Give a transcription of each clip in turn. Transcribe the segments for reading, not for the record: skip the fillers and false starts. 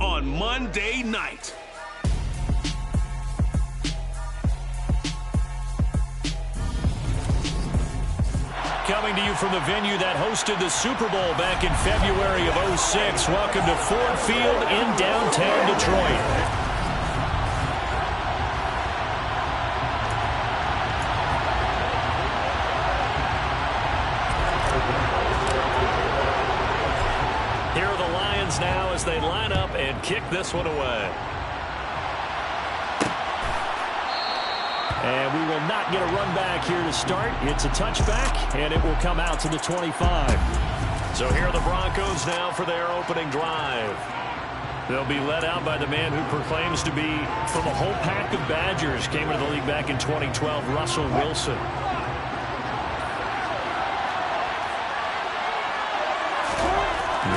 on Monday night. Coming to you from the venue that hosted the Super Bowl back in February of '06. Welcome to Ford Field in downtown Detroit. Here are the Lions now as they line up and kick this one away. And we will not get a run back here to start. It's a touchback, and it will come out to the 25. So here are the Broncos now for their opening drive. They'll be led out by the man who proclaims to be from a whole pack of Badgers. Came into the league back in 2012, Russell Wilson.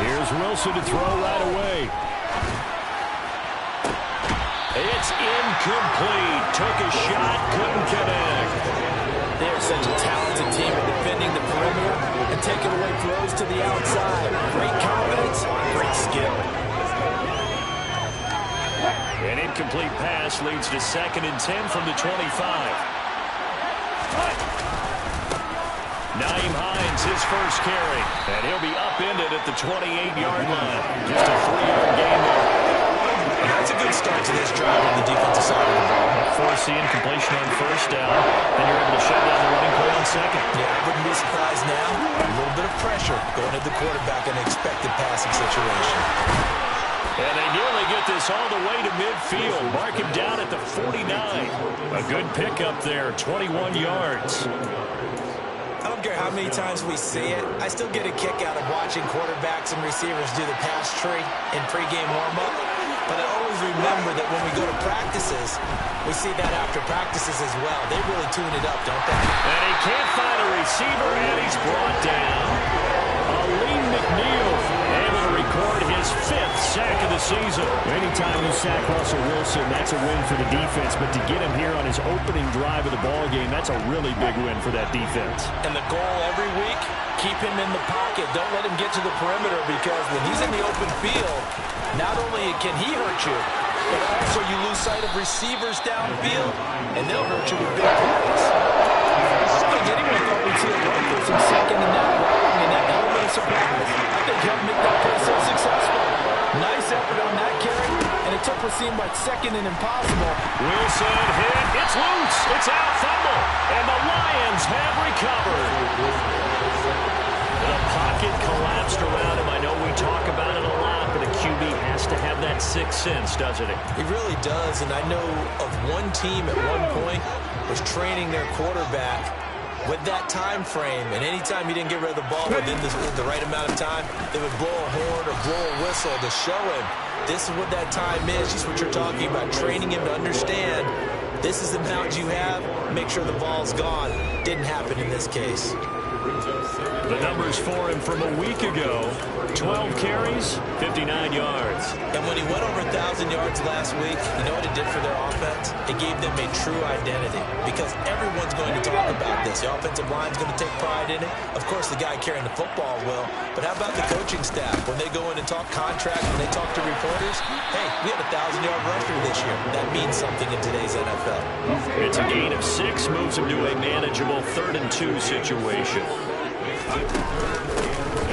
Here's Wilson to throw right away. It's incomplete. Took a shot, couldn't connect. They're such a talented team at defending the perimeter and taking away throws to the outside. Great confidence, great skill. An incomplete pass leads to 2nd and 10 from the 25. Nyheim Hines, his first carry. And he'll be upended at the 28-yard line. Just a 3-yard gain there. That's a good start to this drive on the defensive side of the ball. Force the incompletion on first down, and you're able to shut down the running play on second. Yeah, I wouldn't be surprised now. A little bit of pressure going at the quarterback in an expected passing situation. And they nearly get this all the way to midfield. Mark him down at the 49. A good pickup there, 21 yards. I don't care how many times we see it. I still get a kick out of watching quarterbacks and receivers do the pass tree in pregame warm-up. But I always remember that when we go to practices, we see that after practices as well. They really tune it up, don't they? And he can't find a receiver, and he's brought down. Aleem McNeil able to record his 5th sack of the season. Anytime you sack Russell Wilson, that's a win for the defense. But to get him here on his opening drive of the ballgame, that's a really big win for that defense. And the goal every week, keep him in the pocket. Don't let him get to the perimeter, because when he's in the open field, not only can he hurt you, but also you lose sight of receivers downfield, and they'll hurt you with big plays. I don't think anyone thought we'd see a run for some second and that long and that element of surprise. I think helped make that play so successful. Nice effort on that carry, and it took what seemed like second and impossible. Wilson hit. It's loose. It's out. Fumble. And the Lions have recovered. The pocket collapsed around him. I know we talk about it a lot, but a QB has to have that sixth sense, doesn't it? He really does, and I know of one team at one point was training their quarterback with that time frame, and anytime he didn't get rid of the ball within the right amount of time, they would blow a horn or blow a whistle to show him this is what that time is. Just what you're talking about, training him to understand this is the amount you have, make sure the ball's gone. Didn't happen in this case. The numbers for him from a week ago, 12 carries, 59 yards. And when he went over 1,000 yards last week, you know what it did for their offense? It gave them a true identity, because everyone's going to talk about this. The offensive line's going to take pride in it. Of course, the guy carrying the football will. But how about the coaching staff? When they go in and talk contracts, when they talk to reporters, hey, we have a 1,000-yard rusher this year. That means something in today's NFL. It's a gain of 6, moves him to a manageable 3rd and 2 situation.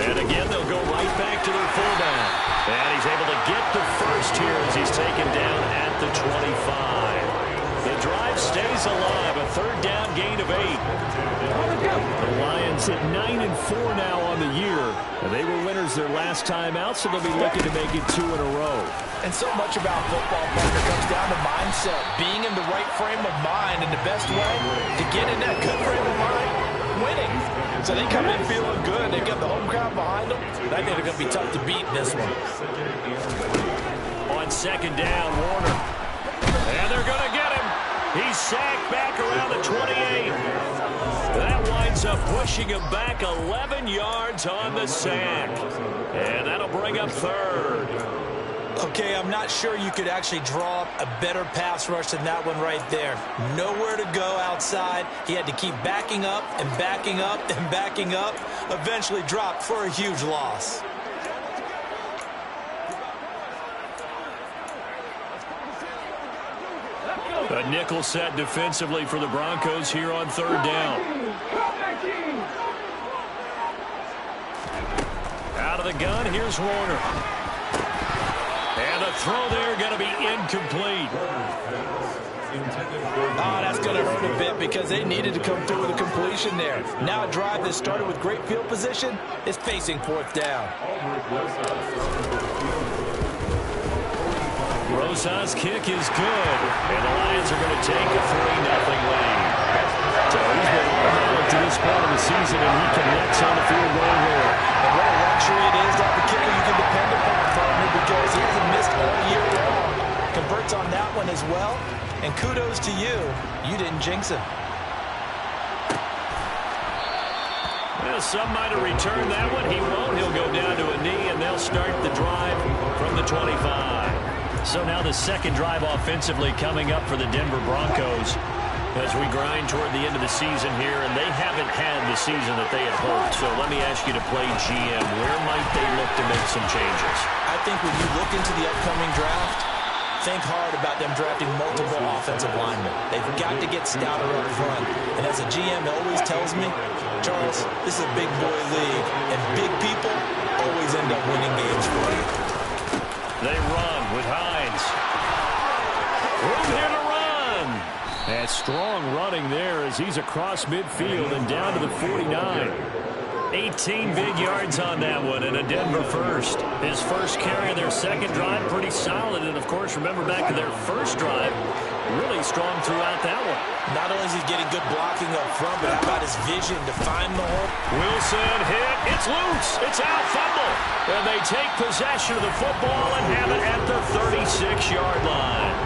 And again, they'll go right back to their fullback. And he's able to get the first here as he's taken down at the 25. The drive stays alive, a 3rd down gain of 8. The Lions at 9-4 now on the year. They were winners their last time out, so they'll be looking to make it 2 in a row. And so much about football, partner, comes down to mindset. Being in the right frame of mind, and the best way to get in that good frame of mind, winning. So they come in feeling good. They've got the home crowd behind them. I think they're going to be tough to beat in this one. On 2nd down, Warner. And they're going to get him. He's sacked back around the 28. That winds up pushing him back 11 yards on the sack. And that'll bring up 3rd. Okay, I'm not sure you could actually draw up a better pass rush than that one right there. Nowhere to go outside. He had to keep backing up and backing up and backing up. Eventually dropped for a huge loss. A nickel set defensively for the Broncos here on third down. Out of the gun, here's Warner. And the throw there going to be incomplete. Oh, that's going to hurt a bit because they needed to come through with a completion there. Now a drive that started with great field position is facing fourth down. Rosas' kick is good, and the Lions are going to take a 3-0 lead. So he's been on now to this part of the season, and he connects on the field goal here. And what a luxury it is to have a kicker you can depend upon, partner, because he hasn't missed all year long. Converts on that one as well, and kudos to you. You didn't jinx him. Well, some might have returned that one. He won't. He'll go down to a knee, and they'll start the drive from the 25. So now the second drive offensively coming up for the Denver Broncos as we grind toward the end of the season here, and they haven't had the season that they had hoped. So let me ask you to play GM. Where might they look to make some changes? I think when you look into the upcoming draft, think hard about them drafting multiple offensive linemen. They've got to get stouter up front. And as a GM always tells me, Charles, this is a big boy league, and big people always end up winning games for you. They run with Hines. Room here to run. And strong running there as he's across midfield and down to the 49. 18 big yards on that one, and a Denver first. His first carry of their second drive, pretty solid. And, of course, remember back to their first drive, really strong throughout that one. Not only is he getting good blocking up front, but how about his vision to find the hole? Wilson hit. It's loose. It's out. Fumble. And they take possession of the football and have it at the 36-yard line.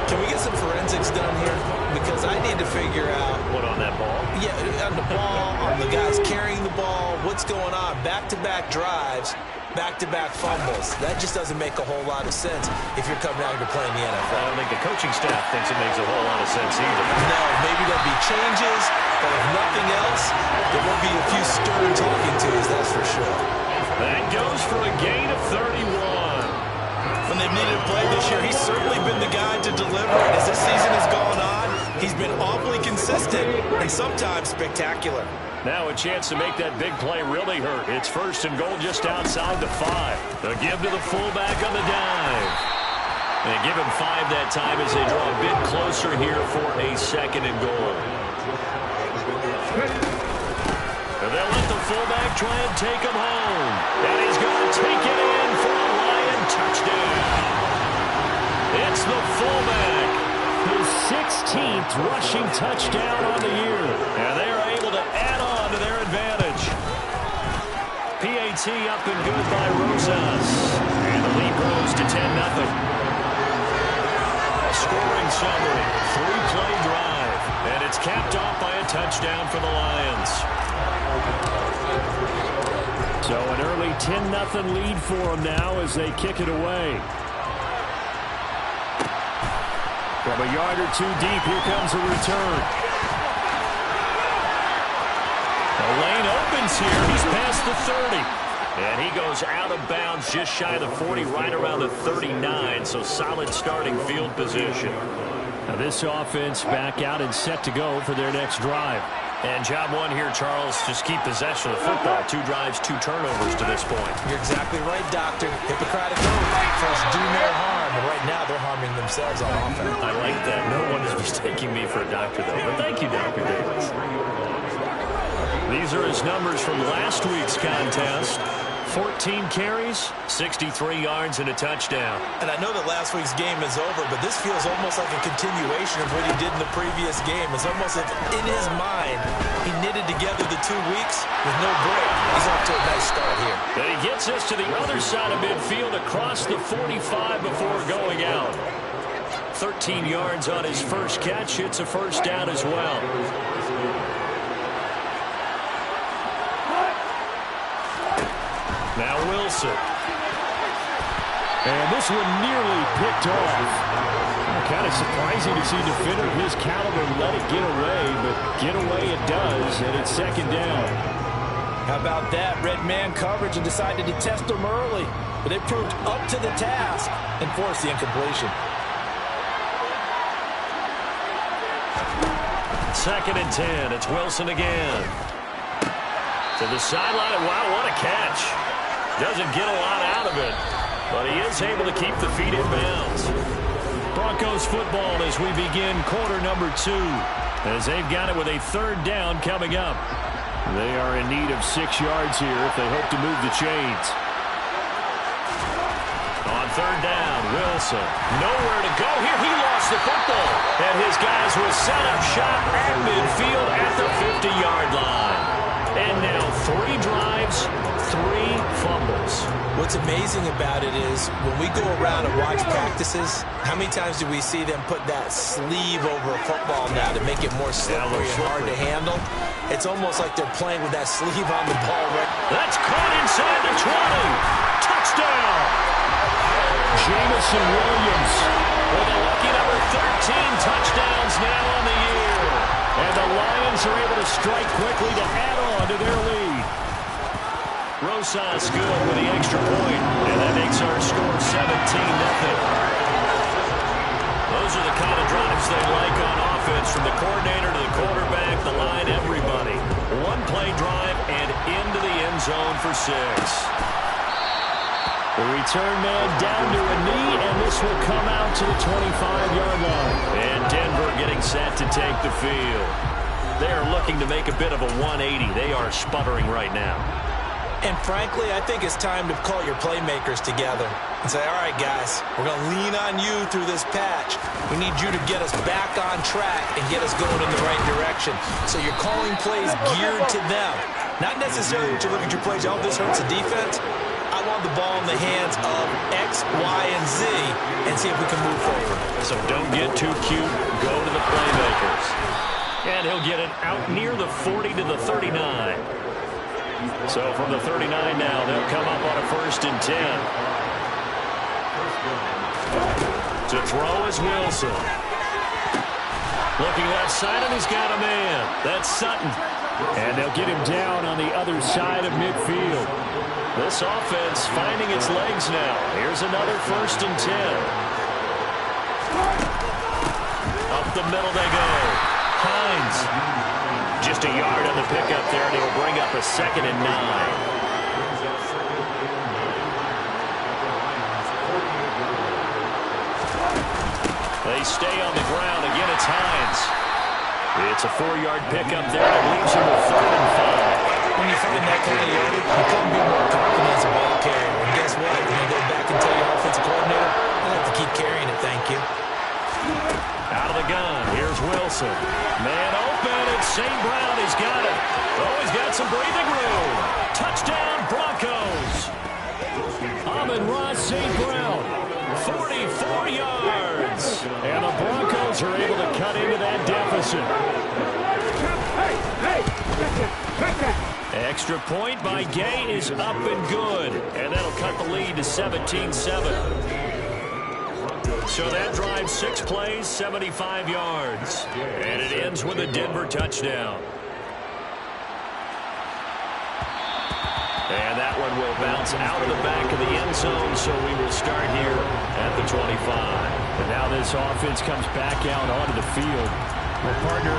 Can we get some forensics done here? Because I need to figure out... What, on that ball? Yeah, on the ball, on the guys carrying the ball, what's going on? Back-to-back drives, back-to-back fumbles. That just doesn't make a whole lot of sense if you're coming out here to play in the NFL. I don't think the coaching staff thinks it makes a whole lot of sense either. No, maybe there'll be changes, but if nothing else, there will be a few stern talking tos, that's for sure. That goes for a gain of 31. When they've needed to play this year, he's certainly been the guy to deliver. And as this season has gone on, he's been awfully consistent and sometimes spectacular. Now a chance to make that big play really hurt. It's first and goal just outside the 5. They'll give to the fullback on the dive. They give him 5 that time as they draw a bit closer here for a second and goal. And they'll let the fullback try and take him home. And he's going to take it in for a Lion touchdown. It's the fullback. His 16th rushing touchdown on the year. And they are able to add on to their advantage. PAT up and good by Rosas. And the lead grows to 10-0. A scoring summary. 3-play drive. And it's capped off by a touchdown for the Lions. So an early 10-0 lead for them now as they kick it away. From a yard or two deep, here comes a return. The lane opens here. He's past the 30. And he goes out of bounds just shy of the 40, right around the 39. So solid starting field position. Now this offense back out and set to go for their next drive. And job one here, Charles, just keep possession of the football. 2 drives, 2 turnovers to this point. You're exactly right, Doctor. Hippocratic oath. First, do no harm. And right now, they're harming themselves on offense. I like that. No one is mistaking me for a doctor, though. But thank you, Dr. Davis. These are his numbers from last week's contest. 14 carries, 63 yards, and a touchdown. And I know that last week's game is over, but this feels almost like a continuation of what he did in the previous game. It's almost like in his mind, he knitted together the 2 weeks with no break. He's off to a nice start here. And he gets us to the other side of midfield across the 45 before going out. 13 yards on his first catch. It's a first down as well. Now Wilson. And this one nearly picked off. Kind of surprising to see a defender of his caliber let it get away, but get away it does, and it's second down. How about that? Red man coverage and decided to test them early, but they proved up to the task and forced the incompletion. 2nd and 10. It's Wilson again. To the sideline. Wow, what a catch. Doesn't get a lot out of it, but he is able to keep the feet in bounds. Broncos football as we begin quarter number 2, as they've got it with a 3rd down coming up. They are in need of 6 yards here if they hope to move the chains. On 3rd down, Wilson. Nowhere to go here. He lost the football. And his guys will set up shop at midfield at the 50-yard line. And now 3 drives, 3 fumbles. What's amazing about it is when we go around and watch practices, how many times do we see them put that sleeve over a football now to make it more slippery and hard to handle? It's almost like they're playing with that sleeve on the ball. That's caught inside the 20. Touchdown. Jamison Williams with a lucky number 13 touchdowns now on the year. And the Lions are able to strike quickly to add on to their lead. Rosas good with the extra point, and that makes our score 17-0. Those are the kind of drives they like on offense, from the coordinator to the quarterback, the line, everybody. 1-play drive and into the end zone for 6. The return man down to a knee, and this will come out to the 25-yard line. And Denver getting set to take the field. They are looking to make a bit of a 180. They are sputtering right now. And frankly, I think it's time to call your playmakers together and say, all right, guys, we're going to lean on you through this patch. We need you to get us back on track and get us going in the right direction. So you're calling plays geared to them. Not necessarily that you look at your plays, oh, this hurts the defense. I want the ball in the hands of X, Y, and Z and see if we can move forward. So don't get too cute. Go to the playmakers. And he'll get it out near the 40 to the 39. So from the 39 now, they'll come up on a 1st and 10. To throw is Wilson. Looking left side, and he's got a man. That's Sutton. And they'll get him down on the other side of midfield. This offense finding its legs now. Here's another 1st and 10. Up the middle they go. Hines. Just a yard on the pickup there, and it'll bring up a 2nd and 9. They stay on the ground. Again, it's Hines. It's a 4-yard pickup there, and it leaves him with 3rd and 5. When you find that kind of yardage, you couldn't be more confident as a ball carrier. And guess what? When you go back and tell your offensive coordinator, I'll have to keep carrying it, thank you. Out of the gun, here's Wilson. Man open, it's St. Brown. He's got it. Oh, he's got some breathing room. Touchdown, Broncos. Amon-Ra St. Brown, 44 yards. And the Broncos are able to cut into that deficit. Extra point by Gay is up and good. And that'll cut the lead to 17-7. So that drives 6 plays, 75 yards. And it ends with a Denver touchdown. And that one will bounce out of the back of the end zone, so we will start here at the 25. And now this offense comes back out onto the field. Well, partner,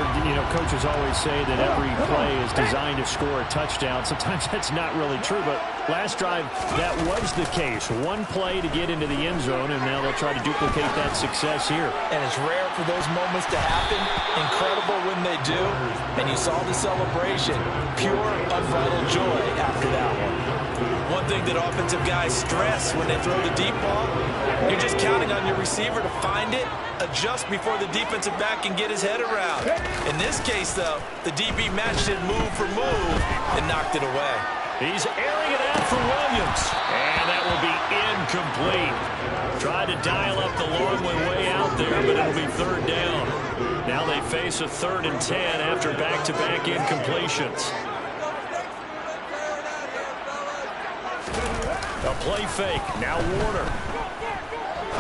coaches always say that every play is designed to score a touchdown. Sometimes that's not really true, but last drive, that was the case. 1 play to get into the end zone, and now they'll try to duplicate that success here. And it's rare for those moments to happen. Incredible when they do. And you saw the celebration. Pure, unbridled joy after that one. One thing that offensive guys stress when they throw the deep ball, you're just counting on your receiver to find it, adjust before the defensive back can get his head around. In this case, though, the DB matched it move for move and knocked it away. He's airing it out for Williams. And that will be incomplete. Tried to dial up the long one way out there, but it'll be 3rd down. Now they face a 3rd and 10 after back-to-back incompletions. A play fake. Now Warner.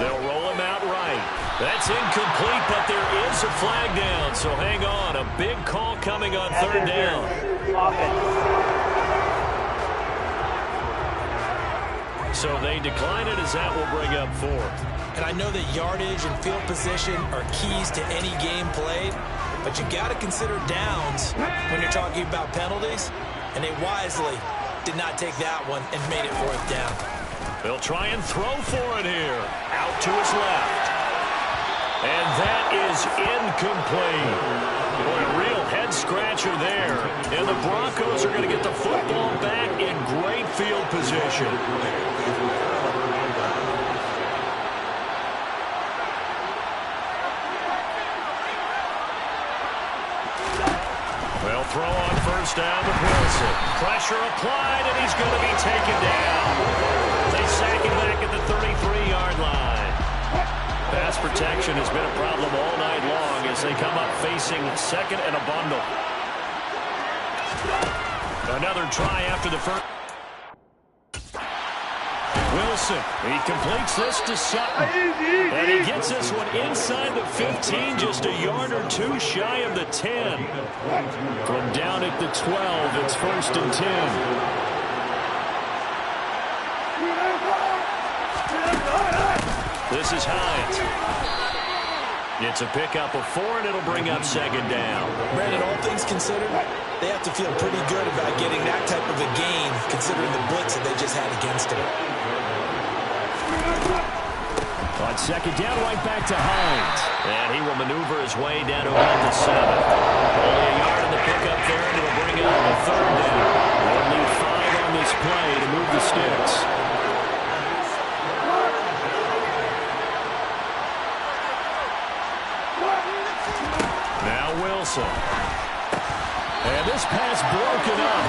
They'll roll him out right. That's incomplete, but there is a flag down. So hang on. A big call coming on 3rd down. So they decline it as that will bring up 4th. And I know that yardage and field position are keys to any game played. But you got to consider downs when you're talking about penalties, and they wisely did not take that one and made it 4th down. They'll try and throw for it here. Out to his left. And that is incomplete. Boy, a real head-scratcher there. And the Broncos are going to get the football back in great field position. They'll throw on 1st down with Wilson. Pressure applied, and he's going to be taken down. They sack him back at the 33-yard line. Pass protection has been a problem all night long as they come up facing 2nd and a bundle. Another try after the first. Wilson, he completes this to Sutton. And he gets this one inside the 15, just a yard or 2 shy of the 10. From down at the 12, it's 1st and 10. This is Hines. It's a pickup of 4, and it'll bring up 2nd down. Brandon, all things considered, they have to feel pretty good about getting that type of a gain, considering the blitz that they just had against him. On 2nd down, right back to Hines. And he will maneuver his way down to about the 7. Only a yard in the pickup there, and it'll bring up a 3rd down. They'll need 5 on this play to move the sticks. Now Wilson. And this pass broken up.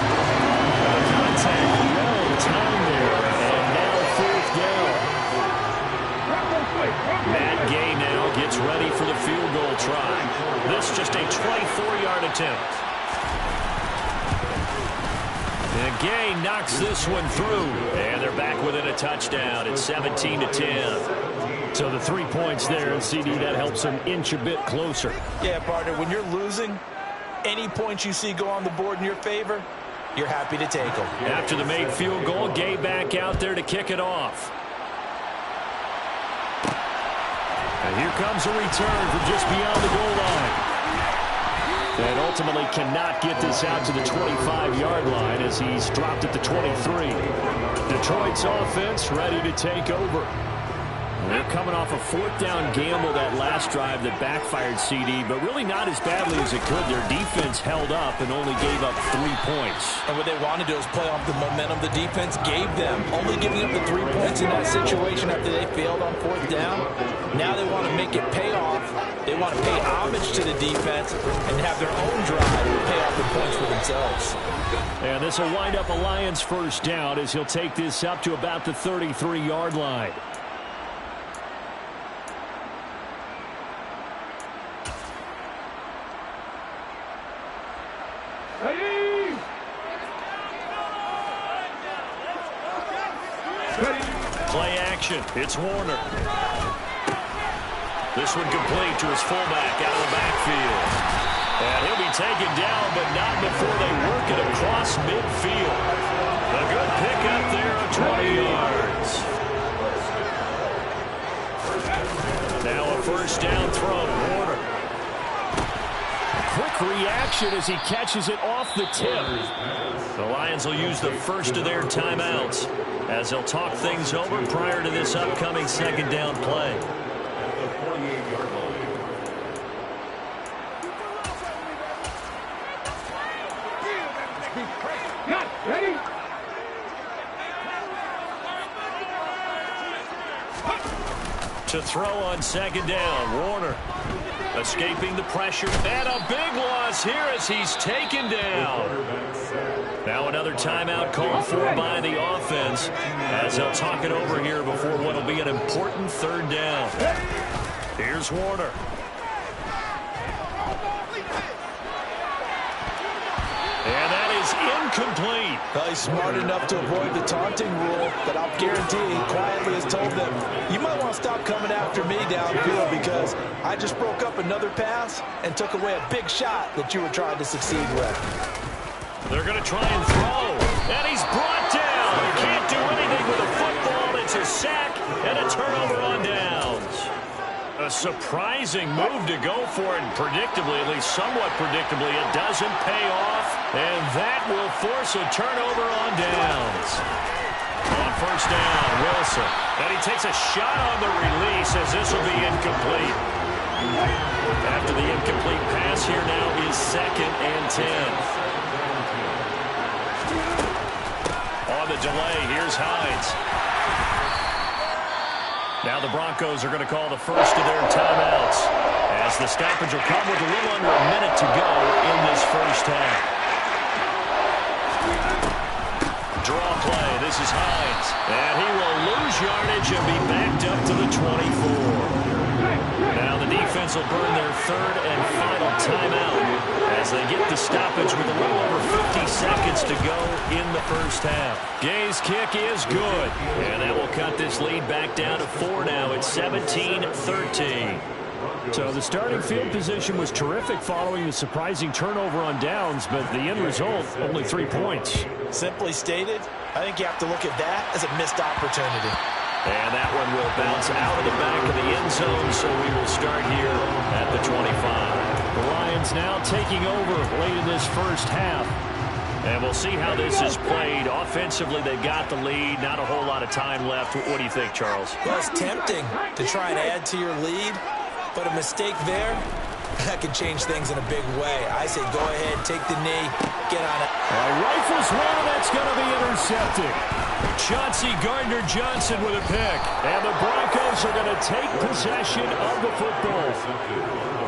Contact well timed there. And now 4th down. Matt Gay now gets ready for the field goal try. This just a 24-yard attempt. And Gay knocks this one through. And they're back within a touchdown. It's 17-10. So the 3 points there, and CD, that helps them inch a bit closer. Yeah, partner, when you're losing, any points you see go on the board in your favor, you're happy to take them. After the made field goal, Gay back out there to kick it off. And here comes a return from just beyond the goal line. And ultimately cannot get this out to the 25-yard line as he's dropped at the 23. Detroit's offense ready to take over. They're coming off a 4th down gamble that last drive that backfired, CD, but really not as badly as it could. Their defense held up and only gave up 3 points. And what they want to do is play off the momentum the defense gave them. Only giving up the 3 points in that situation after they failed on 4th down. Now they want to make it pay off. They want to pay homage to the defense and have their own drive to pay off the points for themselves. And this will wind up a Lions 1st down as he'll take this up to about the 33-yard line. Play action. It's Warner. This one complete to his fullback out of the backfield. And he'll be taken down, but not before they work it across midfield. A good pickup there of 20 yards. Now a 1st down throw to Warner. Quick reaction as he catches it off the tip. The Lions will use the first of their timeouts as they'll talk things over prior to this upcoming 2nd down play. Ready? To throw on 2nd down, Warner escaping the pressure, and a big loss here as he's taken down. Now another timeout called for by the offense as they'll talk it over here before what will be an important 3rd down. Here's Warner. And that is incomplete. Well, he's smart enough to avoid the taunting rule, but I'll guarantee he quietly has told them, you might want to stop coming after me downfield because I just broke up another pass and took away a big shot that you were trying to succeed with. They're going to try and throw, and he's brought down. He can't do anything with a football. It's a sack and a turnover on downs. A surprising move to go for it, and predictably, at least somewhat predictably, it doesn't pay off, and that will force a turnover on downs. On first down, Wilson. And he takes a shot on the release as this will be incomplete. After the incomplete pass, here now is 2nd and 10. On the delay, here's Hines. Now the Broncos are going to call the first of their timeouts, as the stoppage will come with a little under a minute to go in this first half. Draw play. This is Hines. And he will lose yardage and be backed up to the 24. Now the defense will burn their 3rd and final timeout as they get the stoppage with a little over 50 seconds to go in the first half. Gay's kick is good. And that will cut this lead back down to 4 now. It's 17-13. So the starting field position was terrific following the surprising turnover on downs, but the end result, only 3 points. Simply stated, I think you have to look at that as a missed opportunity. And that one will bounce out of the back of the end zone, so we will start here at the 25. The Lions now taking over late in this first half. And we'll see how this is played. Offensively, they got the lead. Not a whole lot of time left. What do you think, Charles? Well, it's tempting to try and add to your lead, but a mistake there, that could change things in a big way. I say go ahead, take the knee, get on it. Rifles one, that's going to be intercepted. Chauncey Gardner-Johnson with a pick. And the Broncos are going to take possession of the football.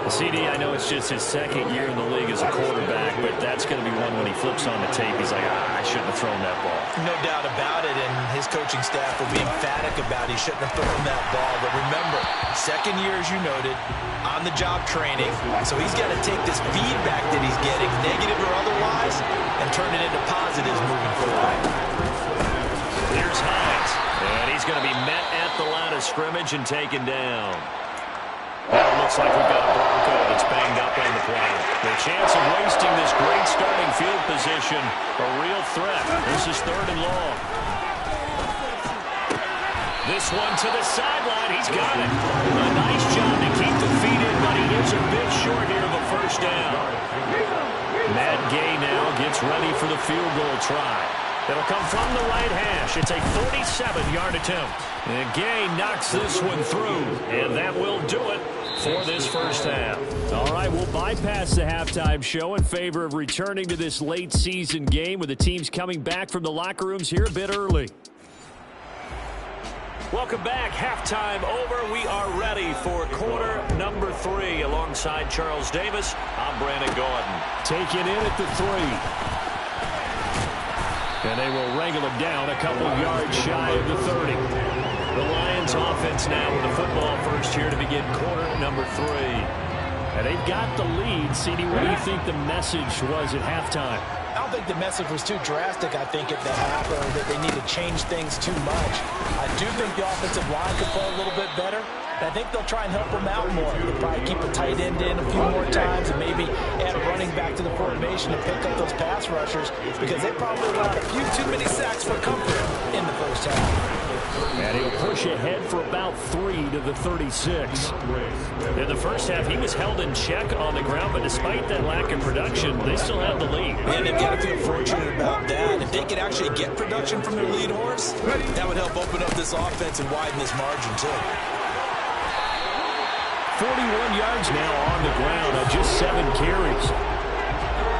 CD, I know it's just his 2nd year in the league as a quarterback, but that's going to be one when he flips on the tape. He's like, I shouldn't have thrown that ball. No doubt about it, and his coaching staff will be emphatic about he shouldn't have thrown that ball. But remember, 2nd year, as you noted, on-the-job training. So he's got to take this feedback that he's getting, negative or otherwise, and turn it into positives moving forward. Here's Hines, and he's going to be met at the line of scrimmage and taken down. Now it looks like we've got a Bronco that's banged up on the play. The chance of wasting this great starting field position, a real threat. This is 3rd and long. This one to the sideline. He's got it. A nice job to keep the feet in, but he is a bit short here of a first down. Matt Gay now gets ready for the field goal try. It'll come from the right hash. It's a 47-yard attempt. And Gay knocks this one through, and that will do it for this first half. All right, we'll bypass the halftime show in favor of returning to this late season game with the teams coming back from the locker rooms here a bit early. Welcome back. Halftime over. We are ready for quarter number 3. Alongside Charles Davis, I'm Brandon Gordon. Taking in at the 3. And they will wrangle him down a couple yards shy of the 30. The Lions offense now with the football first here to begin quarter number 3. And they've got the lead. CD, what do you think the message was at halftime? I don't think the message was too drastic, I think, at the half, or that they need to change things too much. I do think the offensive line could play a little bit better. And I think they'll try and help them out more. They'll probably keep a tight end in a few more times and maybe add a running back to the formation to pick up those pass rushers, because they probably allowed a few too many sacks for comfort in the first half. And he'll push ahead for about 3 to the 36. In the first half, he was held in check on the ground, but despite that lack of production, they still have the lead. And they've got to feel fortunate about that. If they could actually get production from their lead horse, that would help open up this offense and widen this margin, too. 41 yards now on the ground on just 7 carries.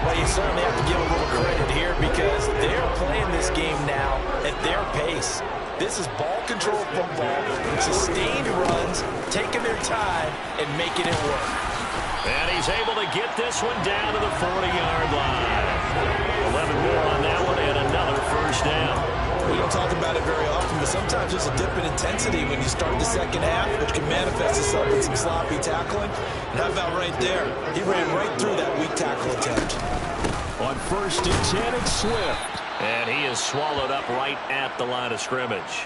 Well, you certainly have to give a little credit here because they're playing this game now at their pace. This is ball control football, sustained runs, taking their time, and making it work. And he's able to get this one down to the 40-yard line. 11 more on that one and another first down. We don't talk about it very often, but sometimes there's a dip in intensity when you start the second half, which can manifest itself in some sloppy tackling. And how about right there? He ran right through that weak tackle attempt. On 1st and 10, it's Swift. And he is swallowed up right at the line of scrimmage.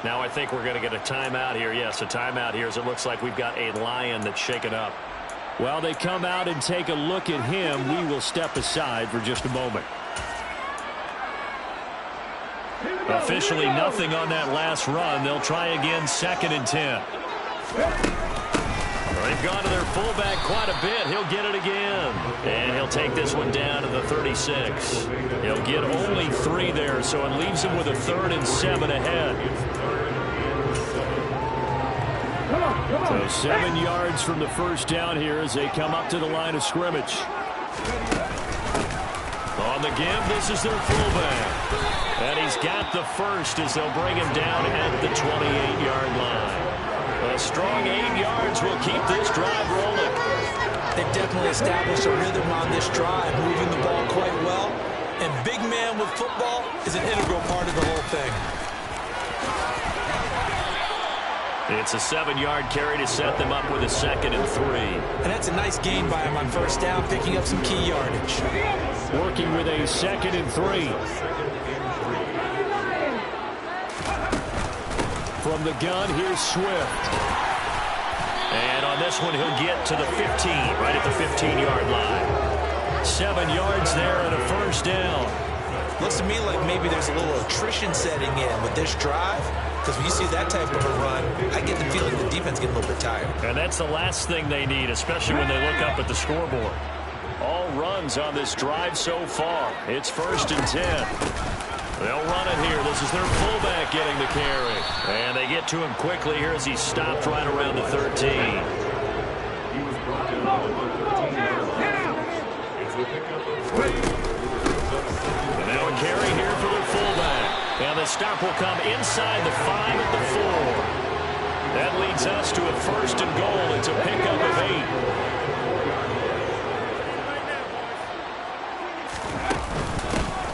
Now I think we're going to get a timeout here. Yes, a timeout here as it looks like we've got a Lion that's shaken up. While they come out and take a look at him, we will step aside for just a moment. Officially nothing on that last run. They'll try again 2nd and 10. They've gone to their fullback quite a bit. He'll get it again. And he'll take this one down to the 36. He'll get only 3 there, so it leaves him with a 3rd and 7 ahead. So 7 yards from the first down here as they come up to the line of scrimmage. On the give, this is their fullback. And he's got the first as they'll bring him down at the 28-yard line. A strong 8 yards will keep this drive rolling. They've definitely established a rhythm on this drive, moving the ball quite well. And big man with football is an integral part of the whole thing. It's a 7-yard carry to set them up with a 2nd and 3. And that's a nice gain by him on first down, picking up some key yardage. Working with a 2nd and 3. From the gun, here's Swift. And on this one, he'll get to the 15, right at the 15-yard line. 7 yards there and a first down. Looks to me like maybe there's a little attrition setting in with this drive. Because when you see that type of a run, I get the feeling the defense getting a little bit tired. And that's the last thing they need, especially when they look up at the scoreboard. All runs on this drive so far. It's 1st and 10. They'll run it here. This is their fullback getting the carry. And they get to him quickly here as he's stopped right around the 13. And now a carry here for their fullback. And the stop will come inside the 5 at the 4. That leads us to a 1st and goal. It's a pickup of 8.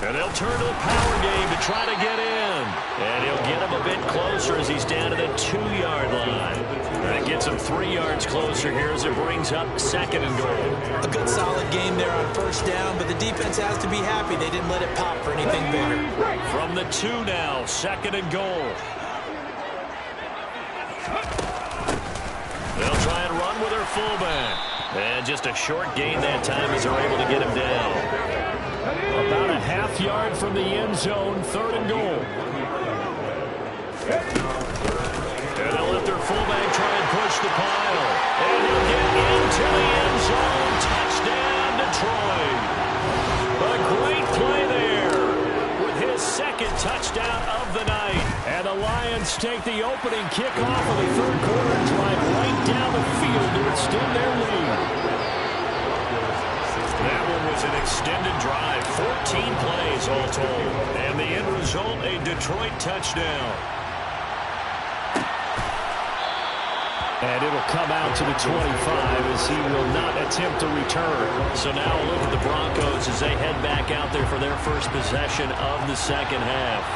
And they'll turn to the power game to try to get in. And he'll get him a bit closer as he's down to the 2-yard line. That gets him 3 yards closer here as it brings up 2nd and goal. A good solid game there on first down, but the defense has to be happy they didn't let it pop for anything bigger. From the 2 now, 2nd and goal. They'll try and run with their fullback. And just a short gain that time as they're able to get him down. About a half yard from the end zone, 3rd and goal. And they'll let their fullback try and push the pile. And he'll get into the end zone. Touchdown, Detroit. A great play there with his 2nd touchdown of the night. And the Lions take the opening kickoff of the 3rd quarter and drive right down the field to extend their lead. That one was an extended drive, 14 plays all told. And the end result, a Detroit touchdown. And it'll come out to the 25 as he will not attempt to return. So now a look at the Broncos as they head back out there for their first possession of the 2nd half.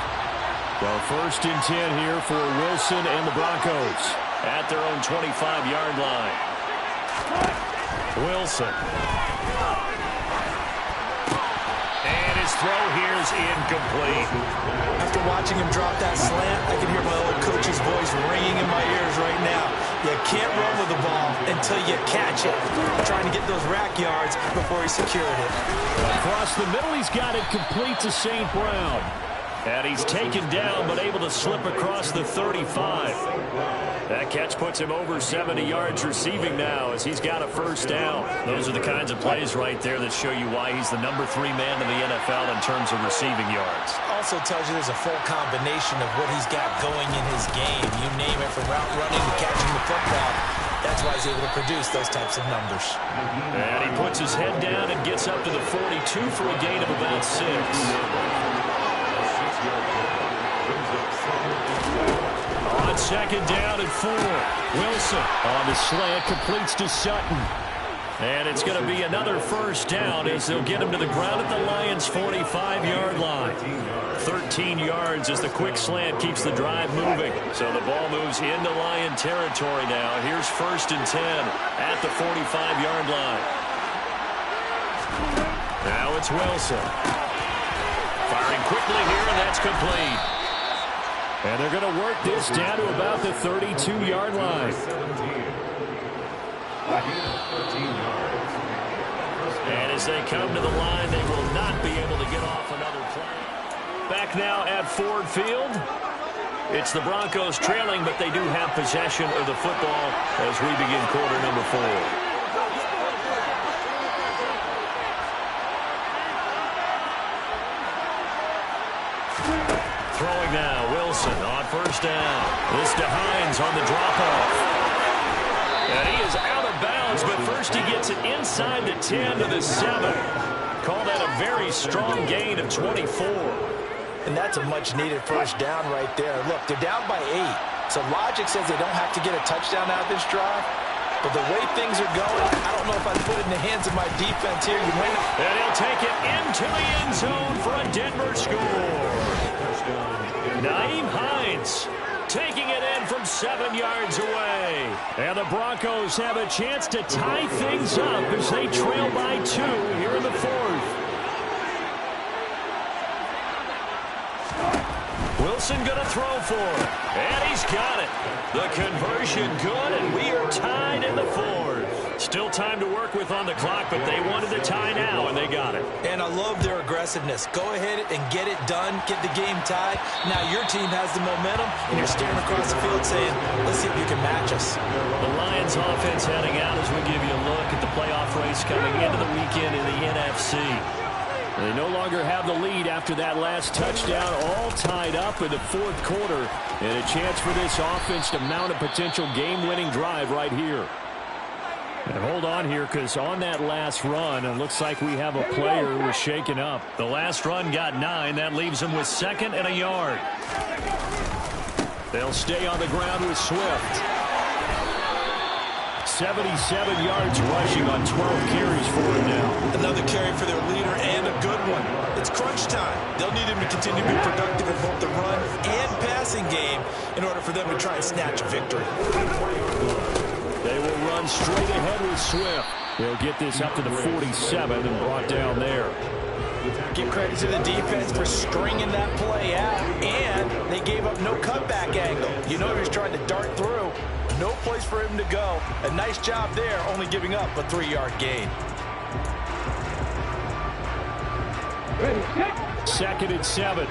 So 1st and 10 here for Wilson and the Broncos. At their own 25-yard line. Wilson. Throw here is incomplete. After watching him drop that slant, I can hear my old coach's voice ringing in my ears right now. You can't run with the ball until you catch it. Trying to get those rack yards before he secured it. Across the middle, he's got it complete to St. Brown. And he's taken down, but able to slip across the 35. That catch puts him over 70 yards receiving now as he's got a first down. Those are the kinds of plays right there that show you why he's the number 3 man in the NFL in terms of receiving yards. Also tells you there's a full combination of what he's got going in his game. You name it, from route running to catching the football. That's why he's able to produce those types of numbers. And he puts his head down and gets up to the 42 for a gain of about 6. On 2nd down and 4. Wilson on the slant, completes to Sutton. And it's going to be another first down as they'll get him to the ground at the Lions' 45-yard line. 13 yards as the quick slant keeps the drive moving. So the ball moves into Lion territory now. Here's 1st and 10 at the 45-yard line. Now it's Wilson. Firing quickly here, and that's complete. And they're going to work this down to about the 32-yard line. And as they come to the line, they will not be able to get off another play. Back now at Ford Field. It's the Broncos trailing, but they do have possession of the football as we begin quarter number 4. Throwing now, Wilson on first down. This to Hines on the drop-off. And he is out of bounds, but first he gets it inside the 10 to the 7. Call that a very strong gain of 24. And that's a much-needed first down right there. Look, they're down by 8. So logic says they don't have to get a touchdown out of this drive. But the way things are going, I don't know if I'd put it in the hands of my defense here. You win. And he'll take it into the end zone for a Denver score. Nyheim Hines taking it in from 7 yards away. And the Broncos have a chance to tie things up as they trail by 2 here in the 4th. Wilson going to throw for it. And he's got it. The conversion good, and we are tied in the 4th. Still time to work with on the clock, but they wanted the tie now, and they got it. And I love their aggressiveness. Go ahead and get it done. Get the game tied. Now your team has the momentum, and you're staring across the field saying, let's see if you can match us. The Lions offense heading out as we give you a look at the playoff race coming into the weekend in the NFC. They no longer have the lead after that last touchdown, all tied up in the 4th quarter, and a chance for this offense to mount a potential game-winning drive right here. And hold on here, because on that last run, it looks like we have a player who was shaken up. The last run got 9. That leaves them with 2nd and a yard. They'll stay on the ground with Swift. 77 yards rushing on 12 carries for him now. Another carry for their leader and a good one. It's crunch time. They'll need him to continue to be productive in both the run and passing game in order for them to try and snatch a victory. They will run straight ahead with Swift. They'll get this up to the 47 and brought down there. Give credit to the defense for stringing that play out, and they gave up no cutback angle. You know he was trying to dart through. No place for him to go. A nice job there, only giving up a 3-yard gain. 2nd and 7.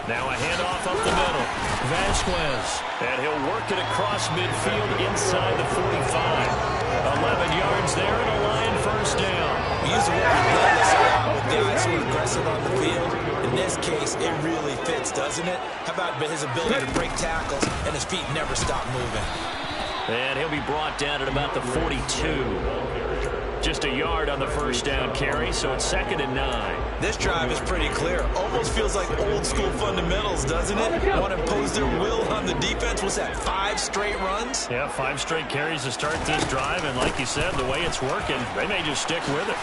Now a handoff up the middle. Vasquez. And he'll work it across midfield inside the 45. 11 yards there and a Lion first down. We use the word relentless a lot with guys who are aggressive on the field. In this case, it really fits, doesn't it? How about his ability to break tackles and his feet never stop moving? And he'll be brought down at about the 42. Just a yard on the first down carry, so it's 2nd and 9. This drive is pretty clear. Almost feels like old school fundamentals, doesn't it? Want to impose their will on the defense. What's that, 5 straight runs? Yeah, 5 straight carries to start this drive, and like you said, the way it's working, they may just stick with it.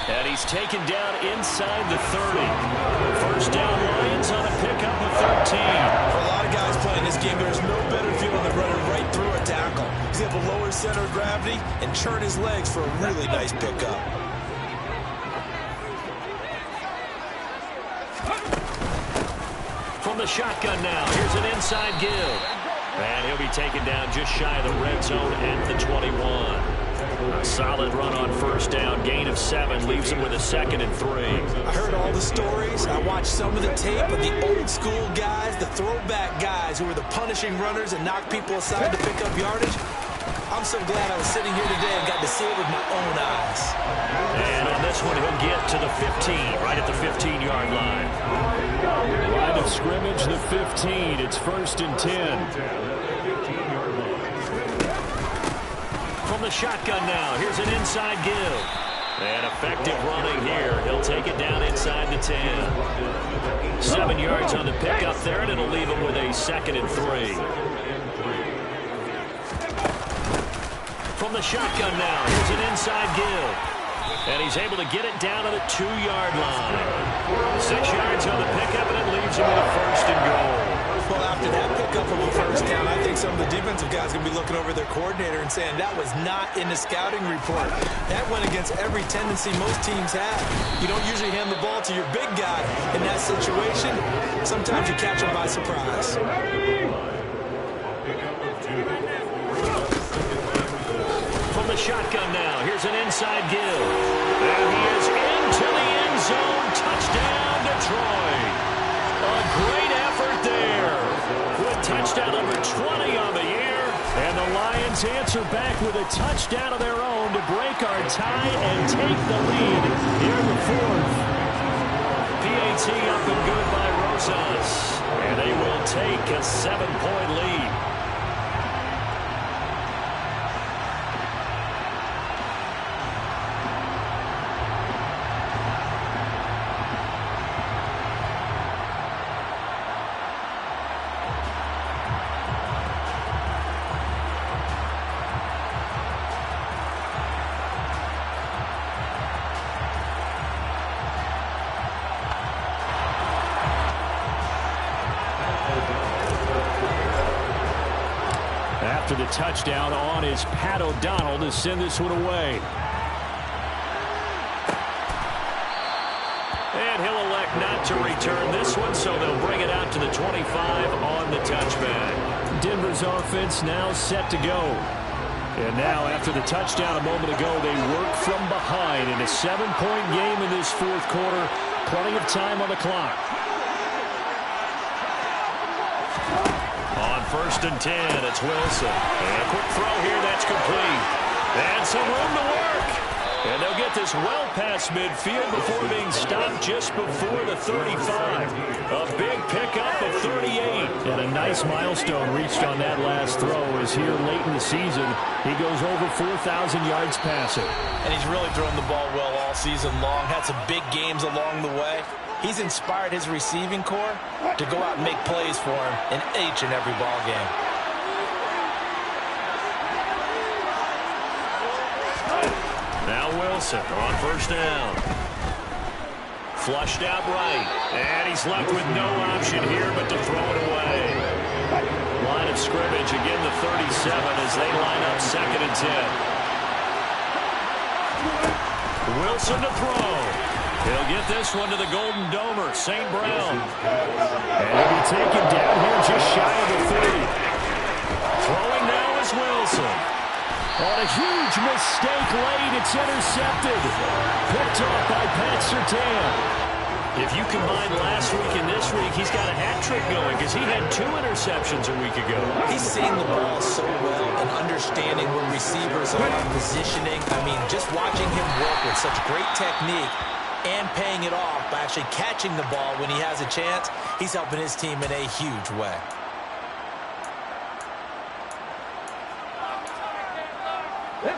And he's taken down inside the 30. First down, Lions on a pickup of 13. For a lot of guys playing this game, there's no better feeling than running right through a tackle. He's able to lower his center of gravity and churn his legs for a really nice pickup. From the shotgun now, here's an inside give. And he'll be taken down just shy of the red zone at the 21. A solid run on first down, gain of 7, leaves him with a 2nd and 3. I heard all the stories. I watched some of the tape of the old school guys, the throwback guys who were the punishing runners and knocked people aside to pick up yardage. I'm so glad I was sitting here today and got to see it with my own eyes. And on this one, he'll get to the 15, right at the 15-yard line. Line of scrimmage, the 15. It's 1st and 10. From the shotgun now, here's an inside give. And effective running here. He'll take it down inside the 10. 7 yards on the pickup there, and it'll leave him with a 2nd and 3. From the shotgun now, here's an inside give. And he's able to get it down to the 2-yard line. 6 yards on the pickup, and it leaves him with a 1st and goal. Well, after that pickup of a first down, I think some of the defensive guys are going to be looking over their coordinator and saying that was not in the scouting report. That went against every tendency most teams have. You don't usually hand the ball to your big guy in that situation. Sometimes you catch him by surprise. From the shotgun now, here's an inside give. And he is into the end zone Touchdown, Detroit. A great effort there. With touchdown number 20 on the year. And the Lions answer back with a touchdown of their own to break our tie and take the lead here in the fourth. PAT up and good by Rosas. And they will take a 7-point lead. After the touchdown on is Pat O'Donnell to send this one away. And he'll elect not to return this one, so they'll bring it out to the 25 on the touchback. Denver's offense now set to go. And now after the touchdown a moment ago, they work from behind in a 7-point game in this fourth quarter. Plenty of time on the clock. On 1st and 10, it's Wilson. And a quick throw here, that's complete. And some room to work. And they'll get this well past midfield before being stopped just before the 35. A big pickup of 38. And a nice milestone reached on that last throw as here late in the season, he goes over 4,000 yards passing. And he's really thrown the ball well all season long. Had some big games along the way. He's inspired his receiving corps to go out and make plays for him in each and every ball game. Now Wilson on 1st down. Flushed out right. And he's left with no option here but to throw it away. Line of scrimmage, again the 37 as they line up 2nd and 10. Wilson to throw. He'll get this one to the Golden Domer, St. Brown. And he'll be taken down here just shy of the 30. Throwing now is Wilson. On a huge mistake late, it's intercepted. Picked off by Pat Surtain. If you combine last week and this week, he's got a hat trick going because he had 2 interceptions a week ago. He's seeing the ball so well and understanding where receivers are, positioning. I mean, just watching him work with such great technique and paying it off by actually catching the ball when he has a chance, he's helping his team in a huge way.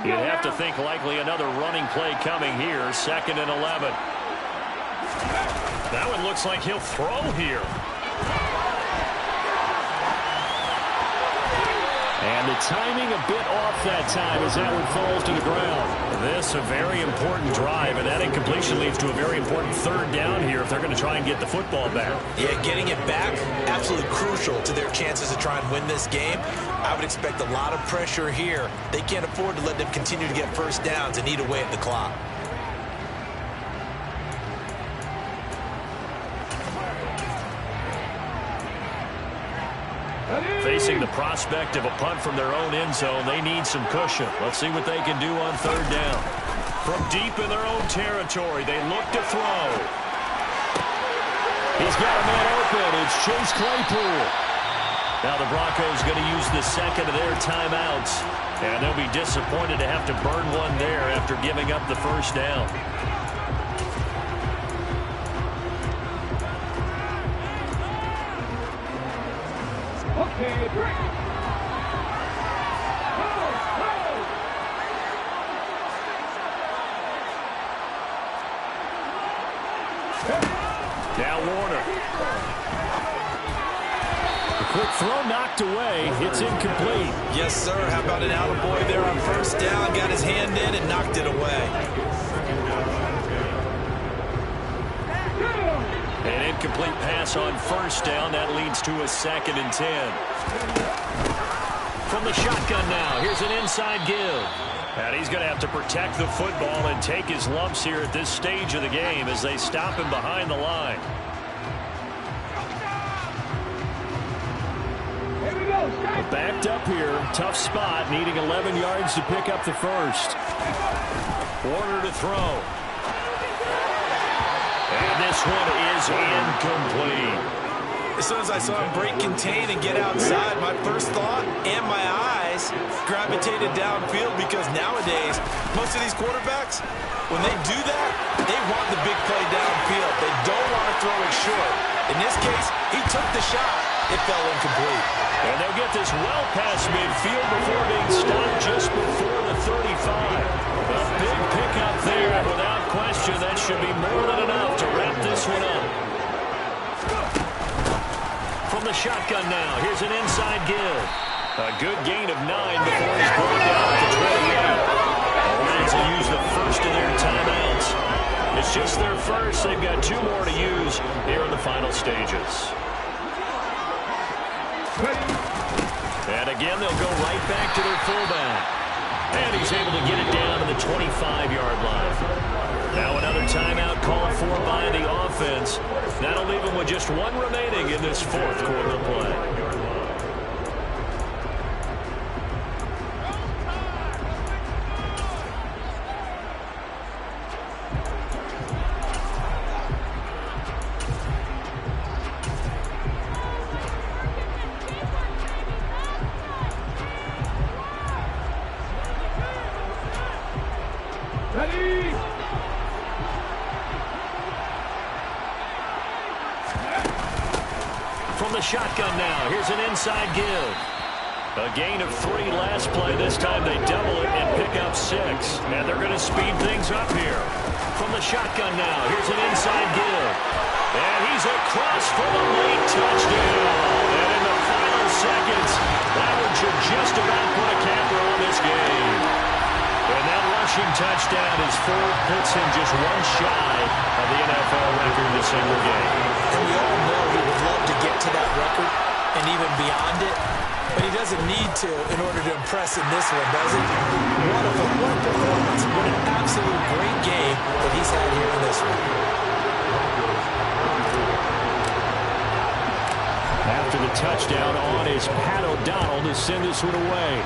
You'd have to think likely another running play coming here, 2nd and 11. That one looks like he'll throw here. And the timing a bit off that time as that one falls to the ground. This a very important drive, and that incompletion leads to a very important 3rd down here if they're going to try and get the football back. Yeah, getting it back, absolutely crucial to their chances to try and win this game. I would expect a lot of pressure here. They can't afford to let them continue to get 1st downs and eat away at the clock. Facing the prospect of a punt from their own end zone, they need some cushion. Let's see what they can do on 3rd down. From deep in their own territory, they look to throw. He's got a man open. It's Chase Claypool. Now the Broncos going to use the 2nd of their timeouts, and they'll be disappointed to have to burn one there after giving up the 1st down. Now Warner. The quick throw knocked away. It's incomplete. Yes, sir. How about an attaboy there on 1st down? Got his hand in and knocked it away. An incomplete pass on 1st down. That leads to a 2nd and 10. From the shotgun now, here's an inside give. And he's going to have to protect the football and take his lumps here at this stage of the game as they stop him behind the line. Backed up here. Tough spot, needing 11 yards to pick up the 1st. Warner to throw. And this one is incomplete. As soon as I saw him break contain and get outside, my first thought and my eyes gravitated downfield, because nowadays, most of these quarterbacks, when they do that, they want the big play downfield. They don't want to throw it short. In this case, he took the shot. It fell incomplete. And they'll get this well past midfield before being stopped just before the 35. A big pickup there, and without question, that should be more than enough to wrap this one up. From the shotgun now, here's an inside give. A good gain of 9 before he's brought down at the 28. The Lions will use the first of their timeouts. It's just their first. They've got 2 more to use here in the final stages. And again, they'll go right back to their fullback. And he's able to get it down to the 25-yard line. Now another timeout called for by the offense. That'll leave him with just 1 remaining in this 4th quarter of play. From the shotgun now, here's an inside give. A gain of 3 last play. This time they double it and pick up 6. And they're going to speed things up here. From the shotgun now, here's an inside give. And he's across for the late touchdown. And in the final seconds, that one should just about put a capper on this game. And that rushing touchdown is 4, puts him just 1 shy of the NFL record in a single game. And we all know he would love to get to that record and even beyond it, but he doesn't need to in order to impress in this one, does he? What a performance. What an absolute great game that he's had here in this one. After the touchdown on is Pat O'Donnell to send this one away.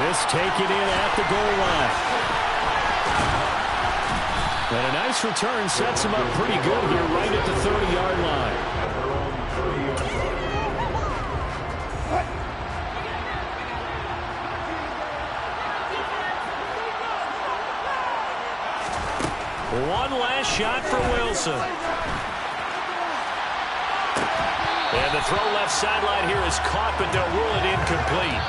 This taken in at the goal line. And a nice return sets him up pretty good here right at the 30-yard line. One last shot for Wilson. And the throw left sideline here is caught, but they'll rule it incomplete.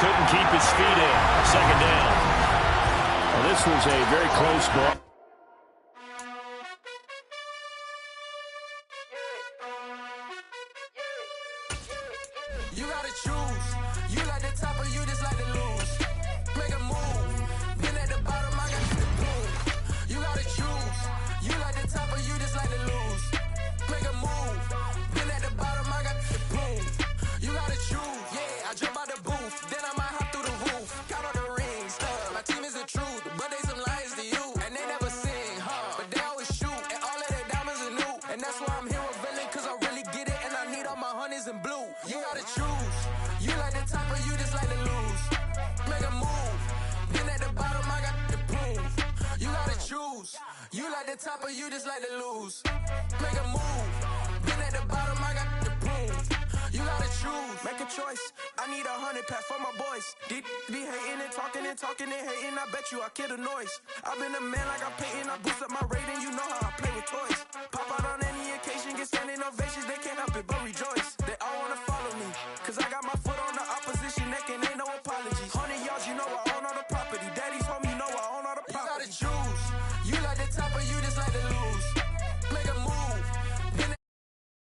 Couldn't keep his feet in. 2nd down. Well, this was a very close ball. You gotta choose. You like the top or you just like to lose. Make a move. Been at the bottom, I got the boom. You gotta choose. You like the top or you just like to lose. Make a move. Been at the bottom, I got the boom. You gotta choose. Yeah, I jump out the booth. Then I might hop through the roof. Count on the rings. My team is the truth, but they some liars to you. And they never sing, but they always shoot. And all of their diamonds are new. And that's why I'm here with villain, cause I really get it. And I need all my honeys in blue. You gotta choose. You like the top or you just like to lose. Make a move. Been at the bottom, I got the boom. You gotta choose. You like the top or you just like to lose. Make a move. Been at the bottom, I got the boom. You gotta choose. Make a choice. I need 100 pack for my boys. Be hating and talking and hating. I bet you I kill the noise. I've been a man like I'm Peyton. I boost up my rating. You know how I play with toys. Pop out on any occasion.